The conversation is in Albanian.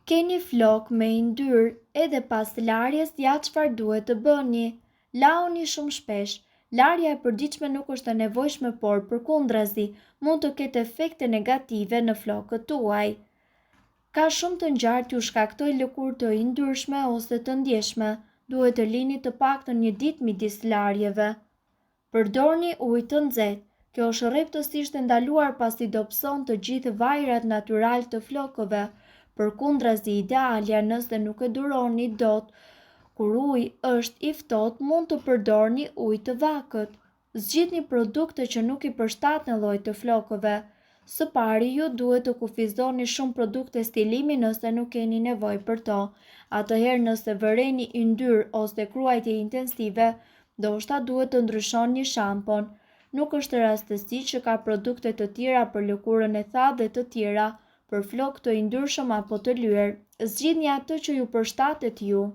Keni flok me yndyrë edhe pas larjes ja çfarë duhet të bëni. Launi shumë shpesh. Larja e përditshme nuk është e nevojshme, por përkundrazi mund të ketë efekte negative në flokët tuaj. Ka shumë të ngjarë t'ju shkaktoj lëkurë të yndyrshme ose të ndjeshme. Duhet të lini të paktën një ditë midis larjeve. Përdorni ujë të nxehtë. Kjo është rreptësisht e ndaluar pasi dobëson të gjithë vajrat natyral të flokëve. Përkundrazi idealja nëse nuk e duroni dot kur uji është i ftohtë, mund të përdorni ujë të vakët. Zgjidhni produkte që nuk i përshtaten llojit të flokëve. Së pari ju duhet të kufizoni shumë produkte stilimi nëse nuk keni nevojë për to. Atëherë nëse vëreni yndyrë ose kruajtje intensive, ndoshta duhet të ndryshoni shampon. Nuk është rastësi që ka produkte të tjera për lëkurën e thatë dhe të tjera për flokë të yndyrshëm apo të lyer. Zgjidhni atë që ju përshtatet ju.